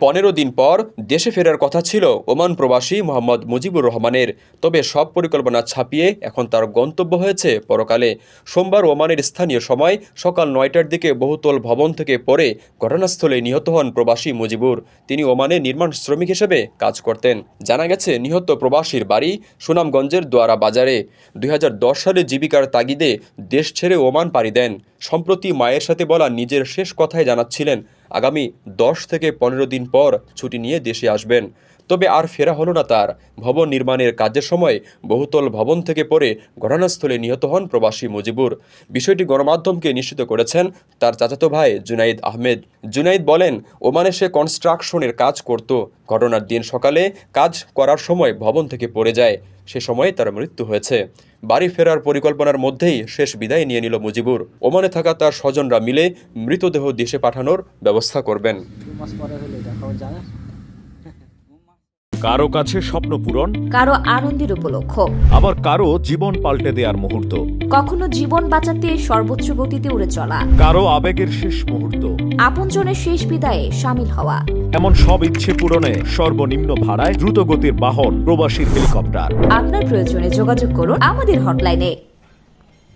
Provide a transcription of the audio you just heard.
15 দিন পর দেশে ফেরার কথা ছিল ওমান প্রবাসী মোহাম্মদ মুজিবুর রহমানের। তবে সব পরিকল্পনা ছাপিয়ে এখন তার গন্তব্য হয়েছে পরকালে। সোমবার ওমানের স্থানীয় সময় সকাল 9টার দিকে বহুতল ভবন থেকে পড়ে ঘটনাস্থলে নিহত হন প্রবাসী মুজিবুর। তিনি ওমানে নির্মাণ শ্রমিক হিসেবে কাজ করতেন। জানা গেছে, নিহত প্রবাসীর বাড়ি সুনামগঞ্জের দোয়ারা বাজারে। 2010 সালে জীবিকার তাগিদে দেশ ছেড়ে ওমান পাড়ি দেন। সম্প্রতি মায়ের সাথে বলা নিজের শেষ কথায় জানাচ্ছিলেন আগামী 10 থেকে 15 দিন পর ছুটি নিয়ে দেশে আসবেন। তবে আর ফেরা হলো না তার। ভবন নির্মাণের কাজের সময় বহুতল ভবন থেকে পড়ে ঘটনাস্থলে নিহত হন প্রবাসী মুজিবুর। বিষয়টি গণমাধ্যমকে নিশ্চিত করেছেন তার চাচাতো ভাই জুনাইদ আহমেদ। জুনাইদ বলেন, ওমানে সে কনস্ট্রাকশনের কাজ করত। ঘটনার দিন সকালে কাজ করার সময় ভবন থেকে পড়ে যায়। সে সময় তার মৃত্যু হয়েছে। বাড়ি ফেরার পরিকল্পনার মধ্যেই শেষ বিদায় নিয়ে নিল মুজিবুর। ওমানে থাকা তার স্বজনরা মিলে মৃতদেহ দেশে পাঠানোর ব্যবস্থা করবেন। কারো কাছে স্বপ্ন পূরণ, কারো আনন্দের উপলক্ষ, আবার কারো জীবন পাল্টে দেওয়ার মুহূর্ত, কখনো জীবন বাঁচাতে সর্বোচ্চ গতিতে উড়ে চলা, কারো আবেগের শেষ মুহূর্ত, আপনজনের শেষ বিদায়ে সামিল হওয়া। এমন সব ইচ্ছে পূরণে সর্বনিম্ন ভাড়ায় দ্রুতগতির বাহন প্রবাসীর হেলিকপ্টার। আপনার প্রয়োজনে যোগাযোগ করুন আমাদের হটলাইনে।